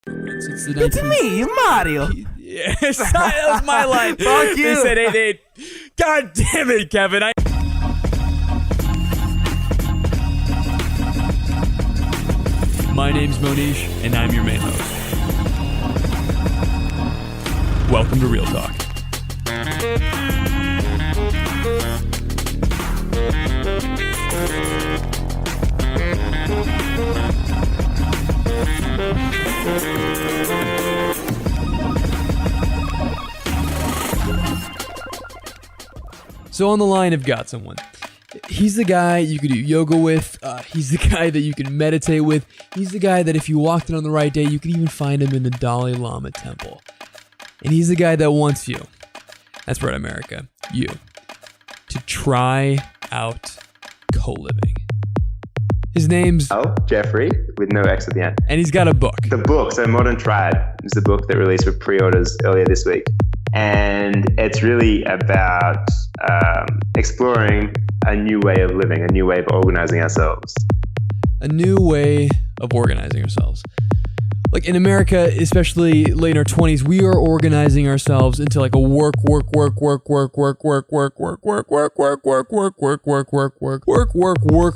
It's me, Mario. Yes, that was my line. Fuck you. They said 8-8. God damn it, Kevin. My name's Monish, and I'm your main host. Welcome to Real Talk. So on the line, I've got someone. He's the guy you could do yoga with. He's the guy that you can meditate with. He's the guy that if you walked in on the right day, you could even find him in the Dalai Lama temple. And he's the guy that wants you, that's right, America, you, to try out co-living. His name's Jeffery, with no X at the end. And he's got a book. The book, so Modern Tribe, is the book that released for pre-orders earlier this week. And it's really about exploring a new way of living, a new way of organizing ourselves. A new way of organizing ourselves. Like in America, especially late in our 20s, we are organizing ourselves into like a work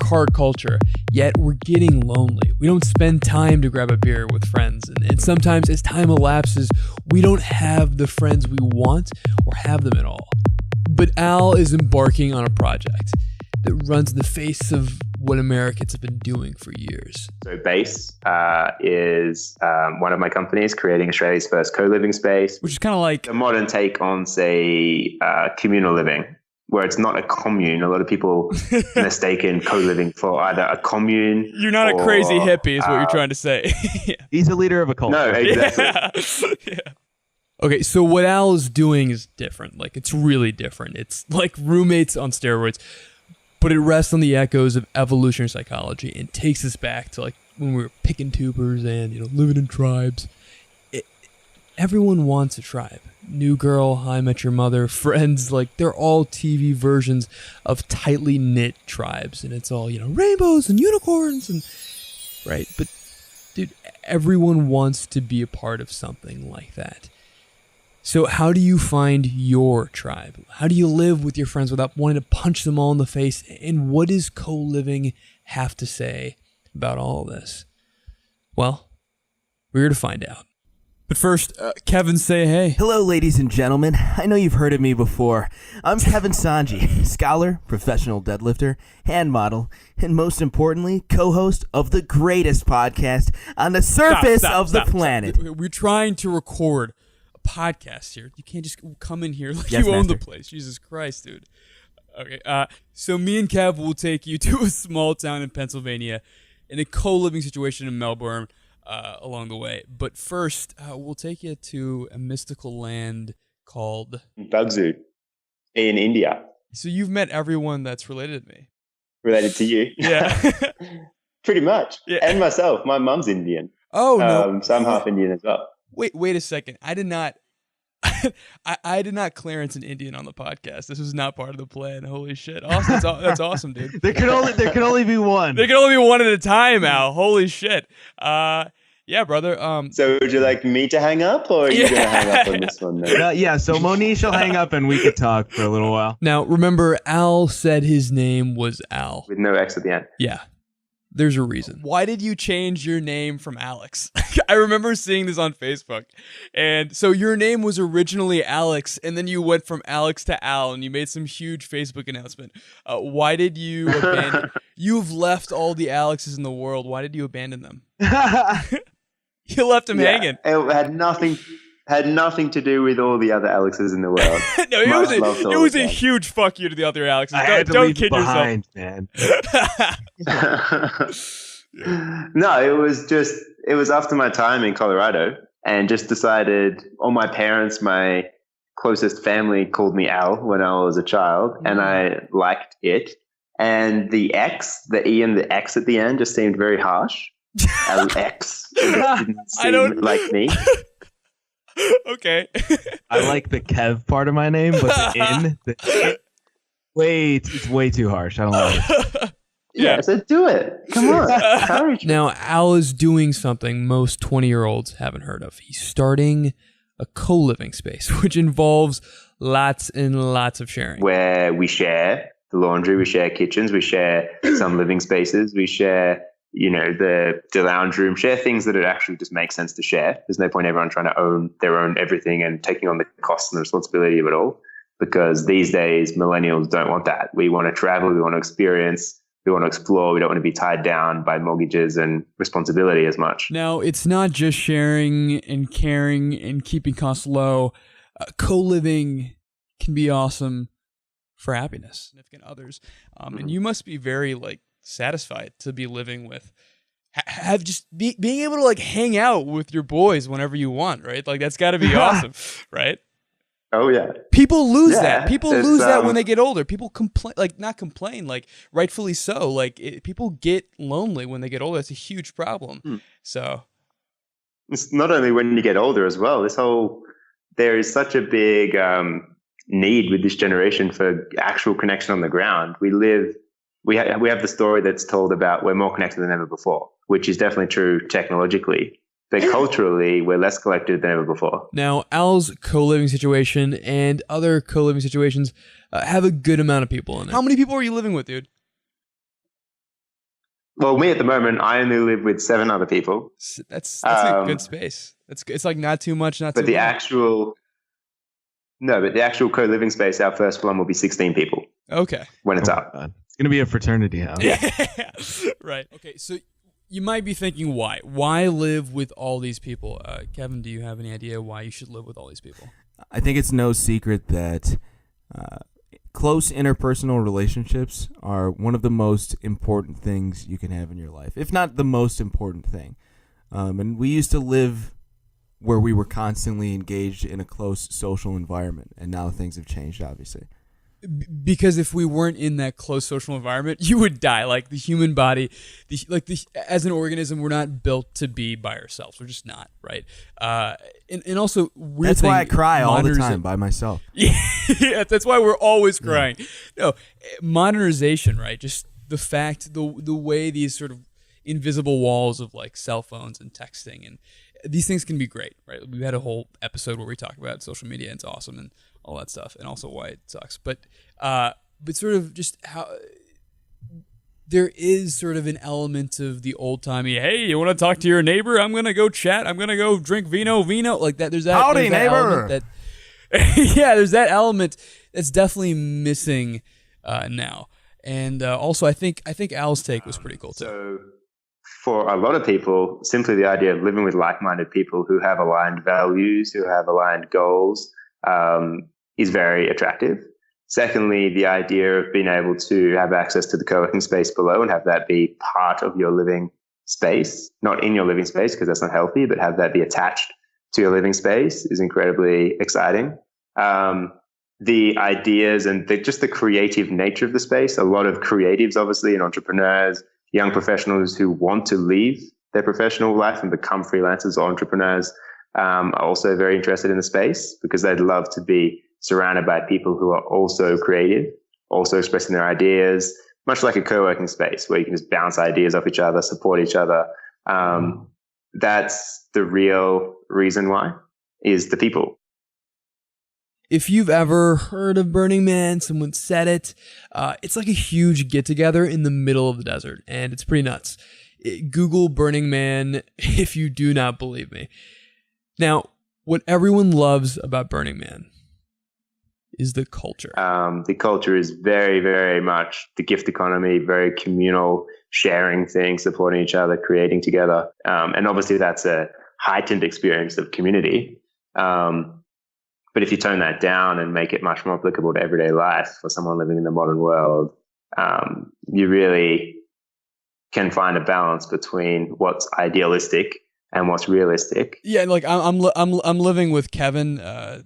hard culture. Yet we're getting lonely. We don't spend time to grab a beer with friends. And sometimes as time elapses, we don't have the friends we want or have them at all. But Al is embarking on a project that runs in the face of what Americans have been doing for years. So Base is one of my companies creating Australia's first co-living space. Which is kind of like a modern take on, say, communal living, where it's not a commune. A lot of people mistaken co-living for either a commune. You're not a crazy hippie is what you're trying to say. Yeah. He's a leader of a cult. No, exactly. Yeah. Okay, so what Al is doing is different. Like, it's really different. It's like roommates on steroids. But it rests on the echoes of evolutionary psychology and takes us back to like when we were picking tubers and living in tribes. Everyone wants a tribe. New Girl, How I Met Your Mother, Friends, like they're all TV versions of tightly knit tribes, and it's all rainbows and unicorns and right. But dude, everyone wants to be a part of something like that. So how do you find your tribe? How do you live with your friends without wanting to punch them all in the face? And what does co-living have to say about all of this? Well, we're here to find out. But first, Kevin, say hey. Hello, ladies and gentlemen. I know you've heard of me before. I'm Kevin Sanji, scholar, professional deadlifter, hand model, and most importantly, co-host of the greatest podcast on the surface of the planet. We're trying to record podcast here. You can't just come in here like yes, you own master. the place. Jesus Christ, dude. Okay, so me and Kev will take you to a small town in Pennsylvania in a co-living situation in Melbourne along the way. But first, we'll take you to a mystical land called Bugzoo in India. So you've met everyone that's related to me. Related to you? Yeah. Pretty much. Yeah. And myself. My mum's Indian. Oh, no. So I'm half Indian as well. Wait a second. I did not I did not clearance an Indian on the podcast. This was not part of the plan. Holy shit. Awesome. That's awesome, dude. There can only be one. There can only be one at a time, Al. Holy shit. Yeah, brother. So would you like me to hang up, or are you going to hang up on this one? Yeah, so Monish will hang up and we could talk for a little while. Now, remember, Al said his name was Al. With no X at the end. Yeah. There's a reason. Why did you change your name from Alex? I remember seeing this on Facebook. And so your name was originally Alex, and then you went from Alex to Al, and you made some huge Facebook announcement. Why did you abandon... You've left all the Alexes in the world. Why did you abandon them? You left him hanging. It had nothing to do with all the other Alexes in the world. No, it was a huge fuck you to the other Alexes. Don't kid behind, man. No, it was after my time in Colorado, and just decided, all my parents, my closest family called me Al when I was a child, and I liked it. And the X, the E and the X at the end just seemed very harsh. X. It didn't seem like me. Okay. I like the Kev part of my name, but the N, it's way too harsh. I don't like it. Yeah, so do it. Come on. Encourage me. Now, Al is doing something most 20-year-olds haven't heard of. He's starting a co-living space, which involves lots and lots of sharing. Where we share the laundry, we share kitchens, we share some living spaces, we share, the lounge room, share things that it actually just makes sense to share. There's no point everyone trying to own their own everything and taking on the costs and the responsibility of it all, because these days millennials don't want that. We want to travel, we want to experience, we want to explore. We don't want to be tied down by mortgages and responsibility as much. Now, it's not just sharing and caring and keeping costs low. Co-living can be awesome for happiness, significant others. And you must be very satisfied to be living with, have just being able to hang out with your boys whenever you want, right? That's got to be awesome, right? Oh, yeah. People lose that. People lose that when they get older. People complain, not complain, rightfully so. People get lonely when they get older. That's a huge problem. So it's not only when you get older as well. There is such a big need with this generation for actual connection on the ground. We have the story that's told about we're more connected than ever before, which is definitely true technologically. But culturally, we're less collected than ever before. Now, Al's co-living situation and other co-living situations have a good amount of people in it. How many people are you living with, dude? Well, me at the moment, I only live with 7 other people. That's a good space. It's not too much, not too but little. But the actual co-living space, our first one will be 16 people. Okay. When it's up. God. It's going to be a fraternity house. Yeah. Right. Okay, so you might be thinking, why? Why live with all these people? Kevin, do you have any idea why you should live with all these people? I think it's no secret that close interpersonal relationships are one of the most important things you can have in your life, if not the most important thing. And we used to live where we were constantly engaged in a close social environment, and now things have changed, obviously. Because if we weren't in that close social environment, you would die. The human body, as an organism, we're not built to be by ourselves. We're just not, right? And also, that's why I cry all the time by myself. Yeah, that's why we're always crying. No, modernization, right? Just the fact, the way these sort of invisible walls of cell phones and texting and these things can be great, right? We had a whole episode where we talk about social media and it's awesome and all that stuff, and also why it sucks. But sort of just how there is sort of an element of the old timey. Hey, you want to talk to your neighbor? I'm gonna go chat. I'm gonna go drink vino like that. There's that. Howdy, there's that neighbor. That, yeah, there's that element that's definitely missing now. And also, I think Al's take was pretty cool too. So, for a lot of people, simply the idea of living with like-minded people who have aligned values, who have aligned goals, is very attractive. Secondly, the idea of being able to have access to the co-working space below and have that be part of your living space, not in your living space because that's not healthy, but have that be attached to your living space is incredibly exciting. The ideas and just the creative nature of the space, a lot of creatives, obviously, and entrepreneurs, young professionals who want to leave their professional life and become freelancers or entrepreneurs are also very interested in the space because they'd love to be surrounded by people who are also creative, also expressing their ideas, much like a co-working space where you can just bounce ideas off each other, support each other. That's the real reason why, is the people. If you've ever heard of Burning Man, someone said it. It's like a huge get-together in the middle of the desert, and it's pretty nuts. Google Burning Man if you do not believe me. Now, what everyone loves about Burning Man is the culture. The culture is very, very much the gift economy, very communal, sharing things, supporting each other, creating together. And obviously that's a heightened experience of community. But if you tone that down and make it much more applicable to everyday life for someone living in the modern world, you really can find a balance between what's idealistic and what's realistic. Yeah, I'm living with Kevin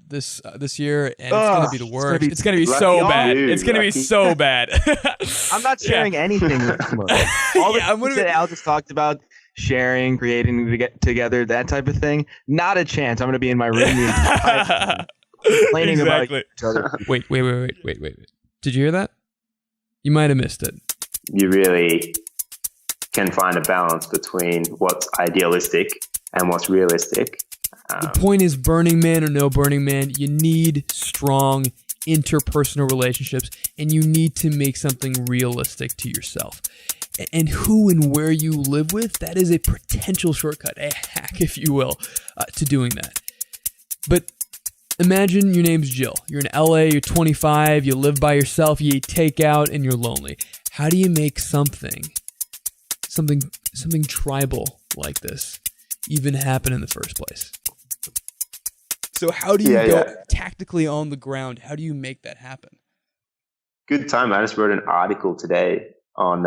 this year, and it's gonna be the worst. It's gonna be so bad. It's gonna be so bad. I'm not sharing anything with someone. All the things that Al just talked about, sharing, creating to get together, that type of thing. Not a chance. I'm gonna be in my room complaining about each other. Wait. Did you hear that? You might have missed it. you really can find a balance between what's idealistic and what's realistic. The point is, Burning Man or no Burning Man, you need strong interpersonal relationships, and you need to make something realistic to yourself. And who and where you live with, that is a potential shortcut, a hack, if you will, to doing that. But imagine your name's Jill. You're in LA, you're 25, you live by yourself, you eat takeout, and you're lonely. How do you make something tribal like this even happen in the first place? So how do you go tactically on the ground? How do you make that happen? Good time. I just wrote an article today on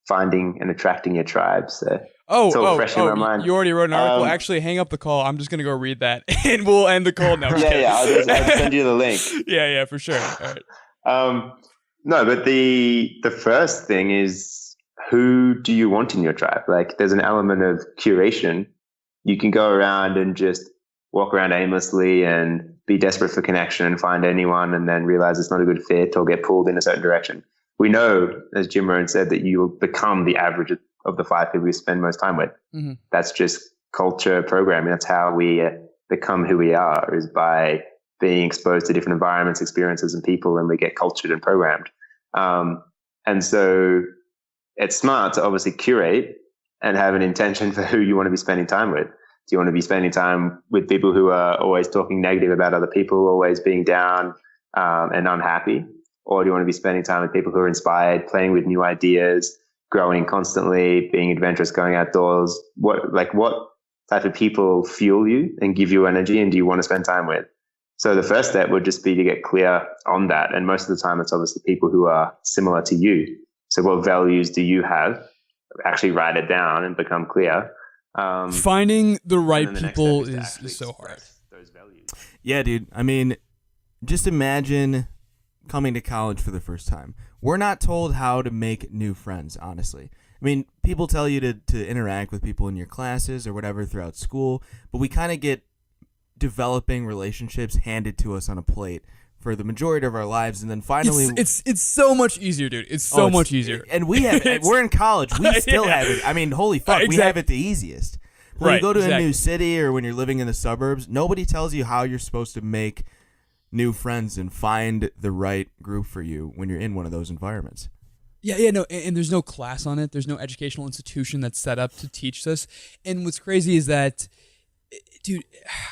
finding and attracting your tribe. So it's all fresh in my mind. You already wrote an article. Actually, hang up the call. I'm just going to go read that, and we'll end the call now. I'll just send you the link. Yeah, for sure. All right. No, but the first thing is, who do you want in your tribe? Like, there's an element of curation. You can go around and just walk around aimlessly and be desperate for connection and find anyone and then realize it's not a good fit or get pulled in a certain direction. We know, as Jim Rohn said, that you will become the average of the 5 people you spend most time with. Mm-hmm. That's just culture programming. That's how we become who we are, is by being exposed to different environments, experiences, and people, and we get cultured and programmed. And so it's smart to obviously curate and have an intention for who you want to be spending time with. Do you want to be spending time with people who are always talking negative about other people, always being down and unhappy? Or do you want to be spending time with people who are inspired, playing with new ideas, growing constantly, being adventurous, going outdoors? What type of people fuel you and give you energy, and do you want to spend time with? So the first step would just be to get clear on that. And most of the time, it's obviously people who are similar to you. So what values do you have? Actually write it down and become clear. Finding the right people is so hard. Those values. Yeah, dude. I mean, just imagine coming to college for the first time. We're not told how to make new friends, honestly. I mean, people tell you to interact with people in your classes or whatever throughout school, but we kind of get developing relationships handed to us on a plate for the majority of our lives, and then finally it's so much easier, dude. It's so much easier. And we have we're in college. We still have it. I mean, holy fuck, we have it the easiest. When you go to a new city or when you're living in the suburbs, nobody tells you how you're supposed to make new friends and find the right group for you when you're in one of those environments. No, and there's no class on it. There's no educational institution that's set up to teach this. And what's crazy is that, dude,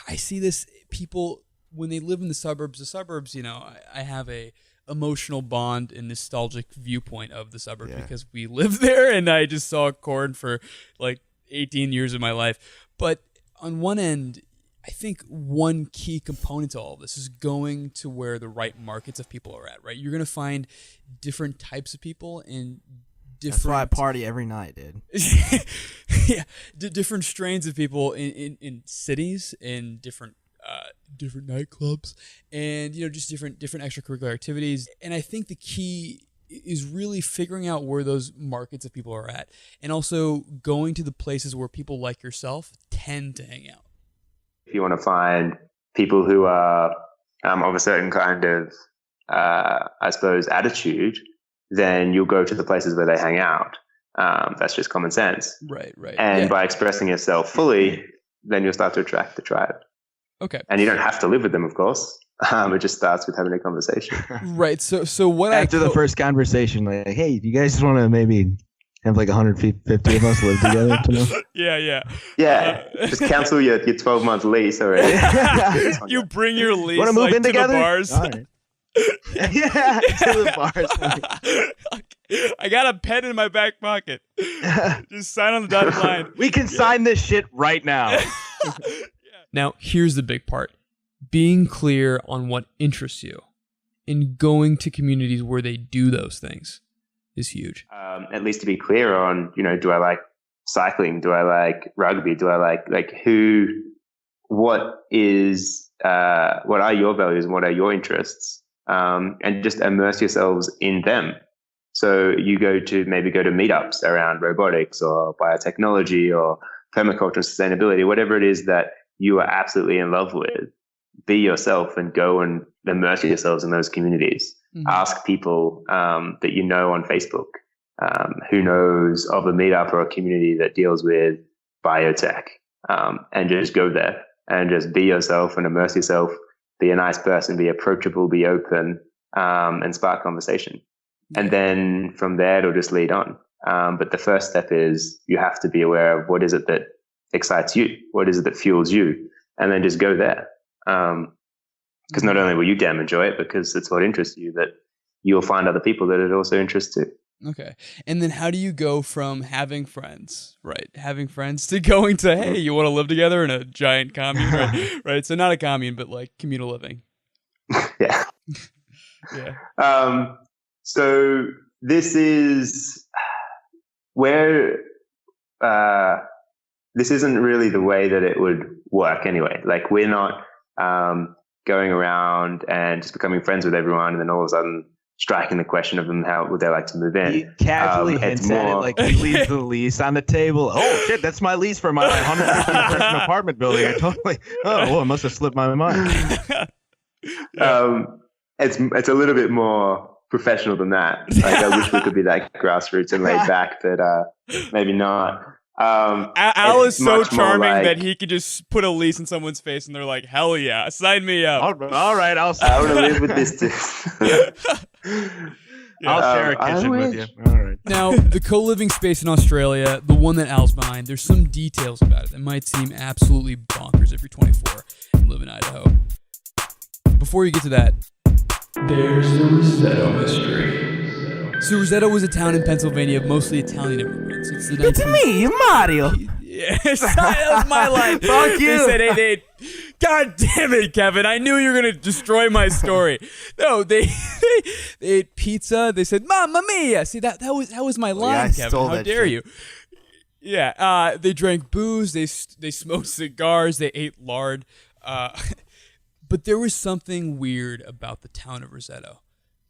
I see this, people, when they live in the suburbs, you know, I have a emotional bond and nostalgic viewpoint of the suburbs because we live there, and I just saw corn for like 18 years of my life. But on one end, I think one key component to all of this is going to where the right markets of people are at, right? You're going to find different types of people in different... That's why I party every night, dude. Different strains of people in cities, in different nightclubs, and just different extracurricular activities. And I think the key is really figuring out where those markets of people are at, and also going to the places where people like yourself tend to hang out. If you want to find people who are of a certain kind of, I suppose, attitude, then you'll go to the places where they hang out. That's just common sense. Right. And by expressing yourself fully, then you'll start to attract the tribe. Okay. And you don't have to live with them, of course. It just starts with having a conversation. Right. So what after the first conversation, like, hey, do you guys just want to maybe have like 150 of us live together? Yeah. Just cancel your 12-month lease already. You bring your lease want to move in together? The bars. All right. Yeah, to the bars. I got a pen in my back pocket. Just sign on the dotted line. We can sign this shit right now. Now, here's the big part. Being clear on what interests you and going to communities where they do those things is huge. At least to be clear on, do I like cycling? Do I like rugby? Do I like what are your values and what are your interests? And just immerse yourselves in them. So you maybe go to meetups around robotics or biotechnology or permaculture and sustainability, whatever it is that you are absolutely in love with. Be yourself and go and immerse yourselves in those communities. Mm-hmm. Ask people that you know on Facebook. who knows of a meetup or a community that deals with biotech, and just go there and just be yourself and immerse yourself, be a nice person, be approachable, be open, and spark conversation. And then from there, it'll just lead on. But the first step is you have to be aware of what is it that excites you? What is it that fuels you? And then just go there. Because not only will you damn enjoy it, because it's what interests you, that you'll find other people that it also interests too. Okay. And then how do you go from having friends, to going to, hey, you want to live together in a giant commune, right? Right. So not a commune, but like communal living. Yeah. Yeah. So this is where this isn't really the way that it would work anyway. Like, we're not going around and just becoming friends with everyone and then all of a sudden striking the question of them, how would they like to move in. He casually hints at it, like he leaves the lease on the table. Oh shit, that's my lease for my 150 person apartment building. I totally, I must have slipped my mind. It's a little bit more professional than that. Like, I wish we could be that grassroots and laid back, but maybe not. Al is so charming that he could just put a lease in someone's face and they're like, hell yeah, sign me up. All right, I want to live with this too. I'll share a kitchen with you. All right. Now, the co-living space in Australia, the one that Al's behind, there's some details about it that might seem absolutely bonkers if you're 24 and live in Idaho. Before you get to that, there's the Roseto Mystery. So Roseto was a town in Pennsylvania of mostly Italian immigrants. It's me, Mario. Yes, that was my line. Fuck you. They said, hey, God damn it, Kevin. I knew you were going to destroy my story. No, they ate pizza. They said, Mamma mia. See, that was my line, Kevin. How dare you? Yeah, they drank booze. They smoked cigars. They ate lard. But there was something weird about the town of Roseto.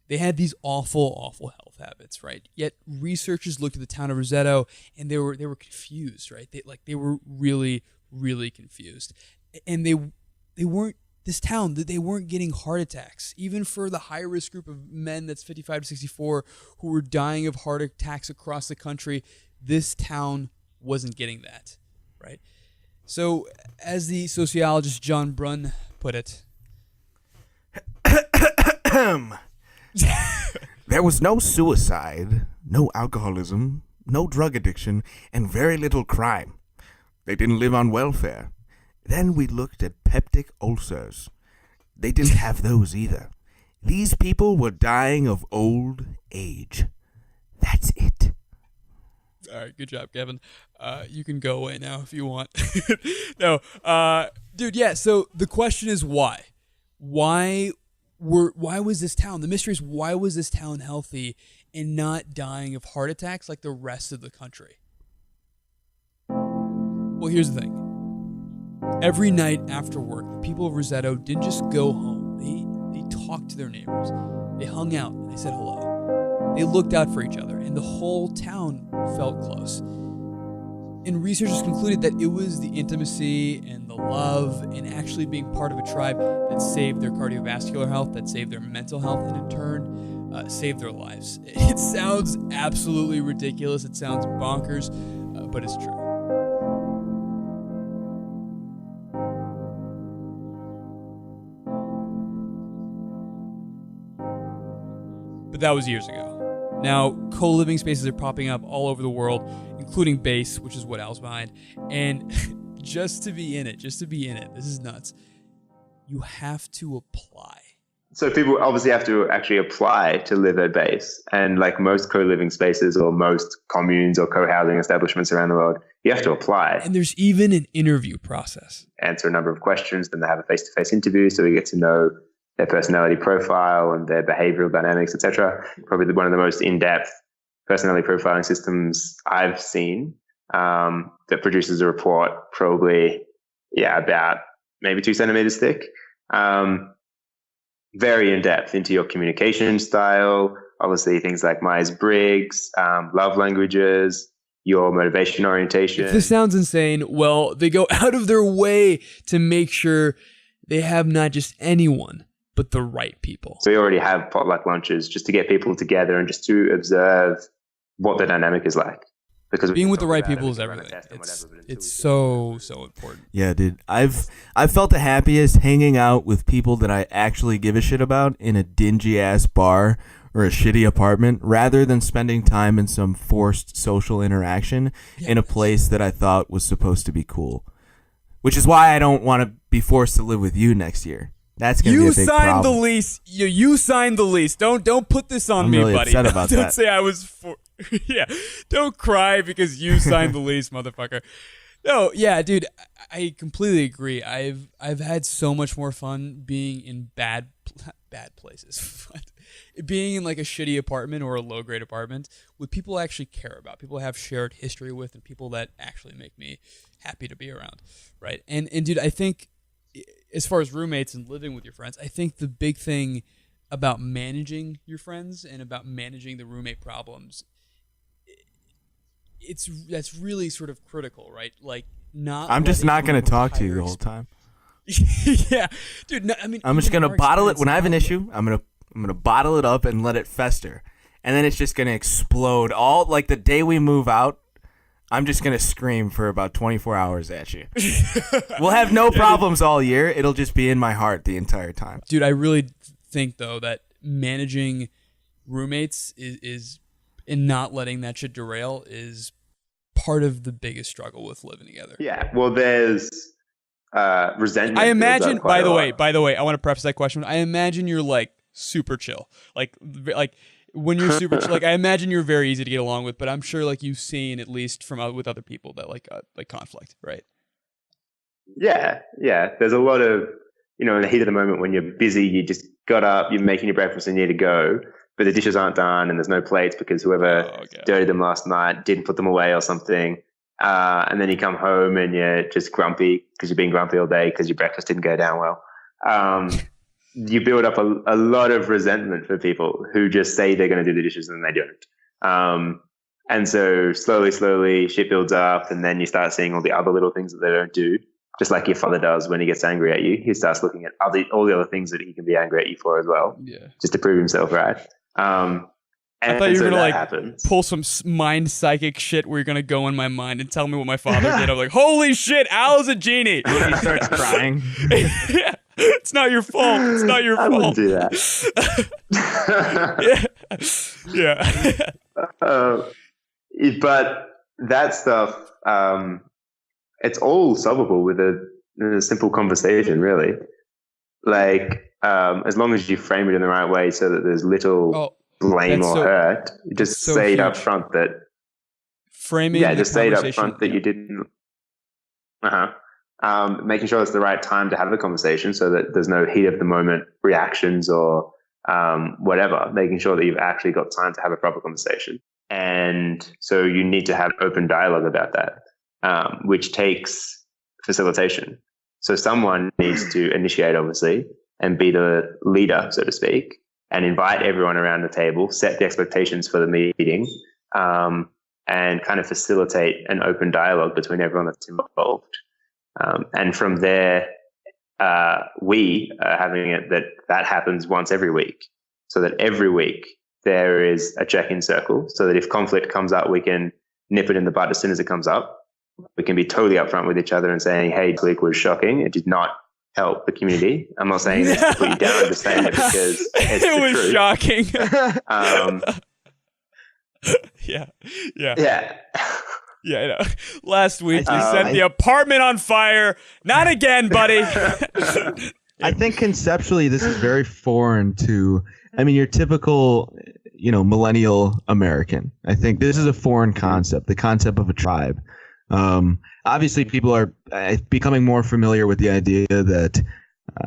They had these awful, awful health habits, right? Yet researchers looked at the town of Roseto and they were confused, right? They were really, really confused, and they weren't they weren't getting heart attacks, even for the high risk group of men that's 55 to 64 who were dying of heart attacks across the country. This town wasn't getting that, right? So, as the sociologist John Brunn put it. There was no suicide, no alcoholism, no drug addiction, and very little crime. They didn't live on welfare. Then we looked at peptic ulcers. They didn't have those either. These people were dying of old age. That's it. All right, good job, Kevin. You can go away now if you want. No, dude, yeah, so the question is why? Why was this town, the mystery is, why was this town healthy and not dying of heart attacks like the rest of the country? Well, here's the thing. Every night after work, the people of Roseto didn't just go home. They talked to their neighbors. They hung out and they said hello. They looked out for each other, and the whole town felt close. And researchers concluded that it was the intimacy and the love and actually being part of a tribe that saved their cardiovascular health, that saved their mental health, and in turn saved their lives. It sounds absolutely ridiculous. It sounds bonkers, but it's true. But that was years ago. Now, co-living spaces are popping up all over the world, including Base, which is what Al's behind. And just to be in it, this is nuts. You have to apply. So people obviously have to actually apply to live at Base. And like most co-living spaces or most communes or co-housing establishments around the world, you have to apply. And there's even an interview process. Answer a number of questions, then they have a face-to-face interview, so we get to know their personality profile and their behavioral dynamics, etc. Probably one of the most in-depth personality profiling systems I've seen, that produces a report probably, about maybe 2 centimeters thick. Very in-depth into your communication style, obviously things like Myers-Briggs, love languages, your motivation orientation. If this sounds insane, well, they go out of their way to make sure they have not just anyone, but the right people. So we already have potluck lunches just to get people together and just to observe what the dynamic is like. Because being with the right people is everything. It's so important. Yeah, dude. I've felt the happiest hanging out with people that I actually give a shit about in a dingy ass bar or a shitty apartment, rather than spending time in some forced social interaction in a place that I thought was supposed to be cool. Which is why I don't want to be forced to live with you next year. That's gonna be a big problem. You signed the lease. You signed the lease. Don't put this on me, really buddy. Upset about don't that. say I was for. Yeah, don't cry because you signed the lease, motherfucker. No, yeah, dude, I completely agree. I've had so much more fun being in bad places, being in like a shitty apartment or a low grade apartment with people I actually care about, people I have shared history with, and people that actually make me happy to be around, right? And dude, I think as far as roommates and living with your friends, I think the big thing about managing your friends and about managing the roommate problems, that's really sort of critical, right? Like, I'm just not going to talk to you the whole time. Yeah, dude. No, I mean, I'm just going to bottle it when I have an issue. I'm going to bottle it up and let it fester, and then it's just going to explode. All like the day we move out, I'm just going to scream for about 24 hours at you. We'll have no problems all year. It'll just be in my heart the entire time. Dude, I really think though that managing roommates is and not letting that shit derail is part of the biggest struggle with living together. Yeah, well, there's resentment. I imagine, by the way, I want to preface that question. I imagine you're like super chill, like when you're super chill. Like I imagine you're very easy to get along with, but I'm sure like you've seen at least from with other people that like conflict, right? Yeah. There's a lot of, in the heat of the moment when you're busy, you just got up, you're making your breakfast and you need to go. But the dishes aren't done and there's no plates because whoever dirtied them last night didn't put them away or something. And then you come home and you're just grumpy because you've been grumpy all day because your breakfast didn't go down well. You build up a lot of resentment for people who just say they're going to do the dishes and they don't. And so slowly shit builds up, and then you start seeing all the other little things that they don't do. Just like your father does when he gets angry at you. He starts looking at all the other things that he can be angry at you for as well. Yeah. Just to prove himself right. I thought you were gonna pull some mind psychic shit where you're gonna go in my mind and tell me what my father did. I'm like, holy shit, Al's a genie. He starts crying. Yeah. It's not your fault. It's not your fault. I wouldn't do that. Yeah. But that stuff, it's all solvable with a simple conversation, really. Like, as long as you frame it in the right way so that there's little blame or hurt, you just say it up front that framing. Yeah, just say it up front that you didn't. Making sure it's the right time to have the conversation so that there's no heat of the moment reactions or whatever. Making sure that you've actually got time to have a proper conversation, and so you need to have open dialogue about that, which takes facilitation. So someone needs to initiate, obviously, and be the leader, so to speak, and invite everyone around the table, set the expectations for the meeting, and kind of facilitate an open dialogue between everyone that's involved. And from there, we are having it that happens once every week, so that every week there is a check-in circle, so that if conflict comes up, we can nip it in the bud as soon as it comes up. We can be totally upfront with each other and saying, hey, this week was shocking. It did not help the community. I'm not saying this to put you down. I'm just saying it because it's it was truth. Shocking. Yeah. Yeah, I know. Last week you set the apartment on fire. Not again, buddy. I think conceptually this is very foreign to, your typical, millennial American. I think this is a foreign concept, the concept of a tribe. Obviously, people are becoming more familiar with the idea that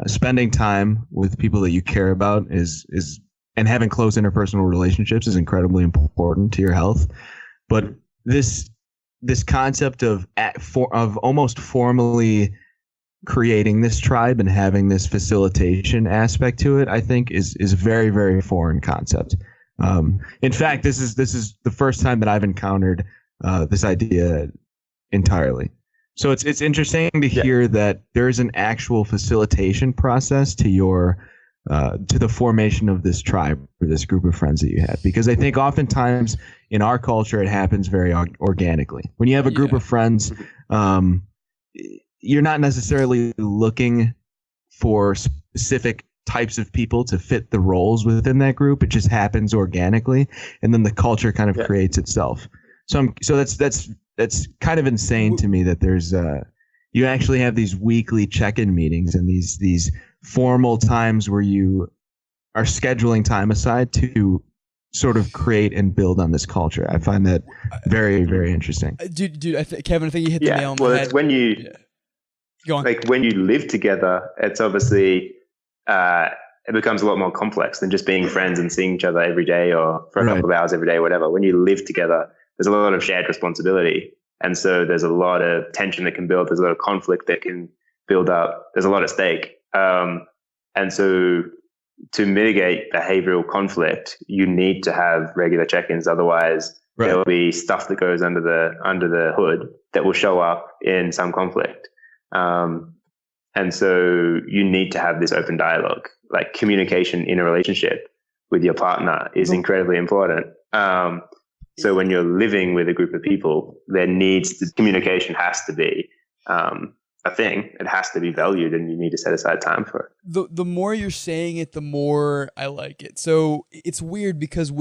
spending time with people that you care about is and having close interpersonal relationships is incredibly important to your health. But this concept of almost formally creating this tribe and having this facilitation aspect to it, I think is a very, very foreign concept. In fact, this is the first time that I've encountered this idea entirely. So it's interesting to hear that there is an actual facilitation process to your to the formation of this tribe or this group of friends that you had? Because I think oftentimes in our culture it happens very organically. When you have a group of friends, you're not necessarily looking for specific types of people to fit the roles within that group. It just happens organically, and then the culture kind of creates itself. So that's kind of insane to me that there's you actually have these weekly check-in meetings and these formal times where you are scheduling time aside to sort of create and build on this culture. I find that very, very interesting. Dude, Kevin, I think you hit the nail on the head. It's when you go on. Like when you live together, it's obviously it becomes a lot more complex than just being friends and seeing each other every day or for a couple of hours every day, whatever. When you live together, there's a lot of shared responsibility. And so there's a lot of tension that can build. There's a lot of conflict that can build up. There's a lot at stake. And so to mitigate behavioral conflict, you need to have regular check-ins. Otherwise, there'll be stuff that goes under the hood that will show up in some conflict. And so you need to have this open dialogue. Like communication in a relationship with your partner is incredibly important. So when you're living with a group of people, communication has to be a thing. It has to be valued, and you need to set aside time for it. The more you're saying it, the more I like it. So it's weird because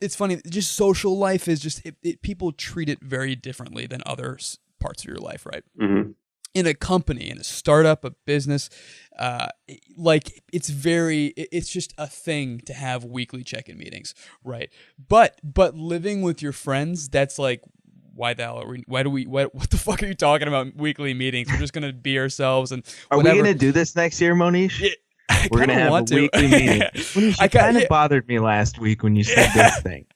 it's funny, just social life is just, people treat it very differently than other parts of your life, right? Mm-hmm. In a company, in a startup, a business, it's just a thing to have weekly check-in meetings, right? But living with your friends, that's like, what the fuck are you talking about weekly meetings? We're just going to be ourselves. And are we going to do this next year, Monish? Yeah, we're going to have a weekly meeting. Monish, you kind of bothered me last week when you said this thing.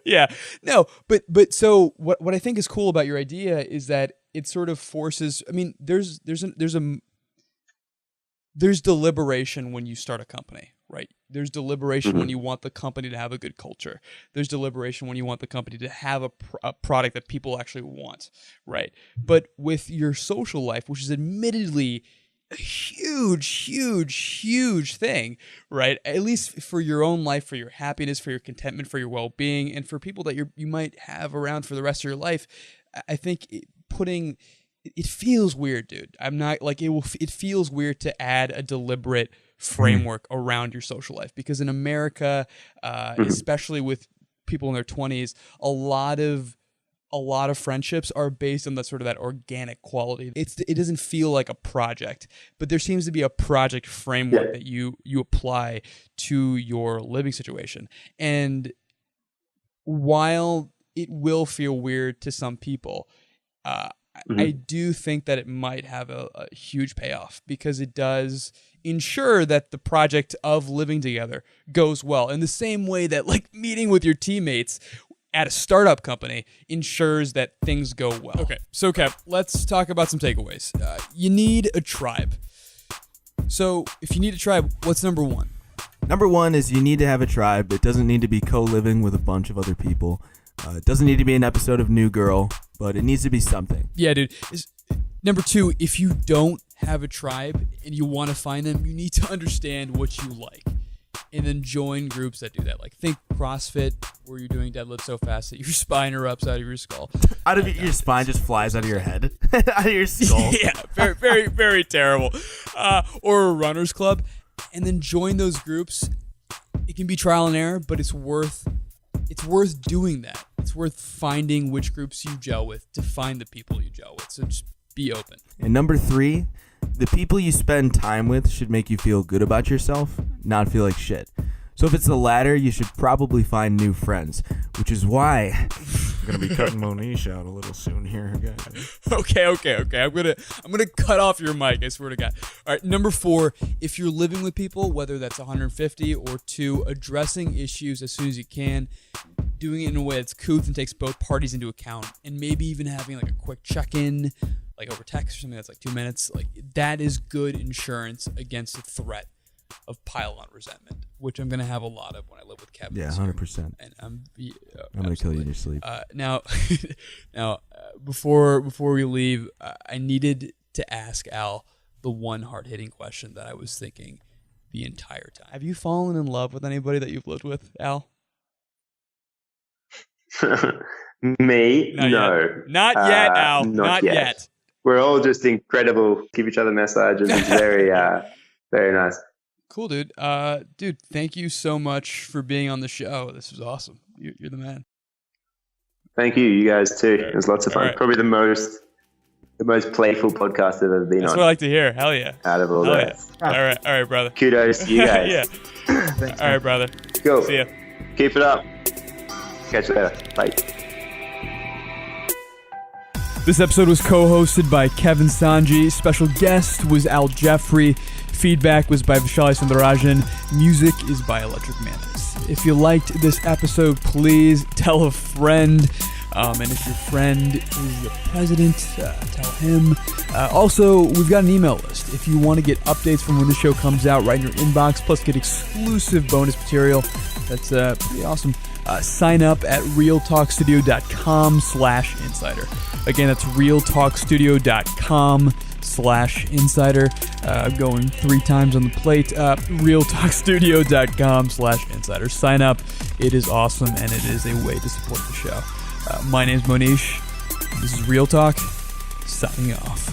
Yeah, no, but so what I think is cool about your idea is that it sort of forces, I mean, there's deliberation when you start a company, right? There's deliberation when you want the company to have a good culture. There's deliberation when you want the company to have a product that people actually want, right? But with your social life, which is admittedly a huge thing, right? At least for your own life, for your happiness, for your contentment, for your well-being, and for people that you might have around for the rest of your life, I think it feels weird, dude. I'm not like it feels weird to add a deliberate framework around your social life, because in America, especially with people in their 20s, a lot of friendships are based on that organic quality. It doesn't feel like a project, but there seems to be a project framework that you apply to your living situation. And while it will feel weird to some people, I do think that it might have a huge payoff, because it does ensure that the project of living together goes well, in the same way that like meeting with your teammates at a startup company ensures that things go well. Okay, so Kev, let's talk about some takeaways. You need a tribe. So if you need a tribe, what's number one? Number one is you need to have a tribe. It doesn't need to be co-living with a bunch of other people. It doesn't need to be an episode of New Girl, but it needs to be something. Yeah, dude. Number two, if you don't have a tribe and you want to find them, you need to understand what you like, and then join groups that do that. Like think CrossFit, where you're doing deadlifts so fast that your spine erupts out of your skull. Your spine just flies out of your head, out of your skull. Yeah, very, very, very terrible. Or a runner's club, and then join those groups. It can be trial and error, but it's worth doing that. It's worth finding which groups you gel with to find the people you gel with. So just be open. And number three, the people you spend time with should make you feel good about yourself, not feel like shit. So if it's the latter, you should probably find new friends, which is why I'm gonna be cutting Monish out a little soon here, guys. Okay. I'm gonna cut off your mic. I swear to God. All right, number four, if you're living with people, whether that's 150 or 2, addressing issues as soon as you can, doing it in a way that's couth and takes both parties into account, and maybe even having like a quick check-in, like over text or something that's like 2 minutes, like that is good insurance against the threat of pile-on resentment, which I'm going to have a lot of when I live with Kevin. Yeah, 100%. And I'm going to kill you in your sleep. Now, before we leave, I needed to ask Al the one hard-hitting question that I was thinking the entire time. Have you fallen in love with anybody that you've lived with, Al? Me? Not no. Yet. Not yet, Al. Not yet. We're all just incredible. Give each other massages. It's very, very nice. Cool, dude. Dude, thank you so much for being on the show. This was awesome. You're the man. Thank you. You guys too. It was lots of fun. Right. Probably the most playful podcast I've ever been That's on. what I like to hear. Hell yeah. Out of all Hell that. yeah. All right, brother. Kudos to you guys. Yeah. Thanks, All right, brother. Cool. See ya. Keep it up. Catch you later. Bye. This episode was co-hosted by Kevin Sanji. Special guest was Al Jeffery. Feedback was by Vishali Sundarajan. Music is by Electric Mantis. If you liked this episode, please tell a friend. And if your friend is the president, tell him. Also, we've got an email list. If you want to get updates from when the show comes out right in your inbox, plus get exclusive bonus material, that's pretty awesome. Sign up at realtalkstudio.com/insider. Again, that's realtalkstudio.com/insider. Going 3 times on the plate. realtalkstudio.com/insider. Sign up. It is awesome, and it is a way to support the show. My name's Monish. This is Real Talk. Signing off.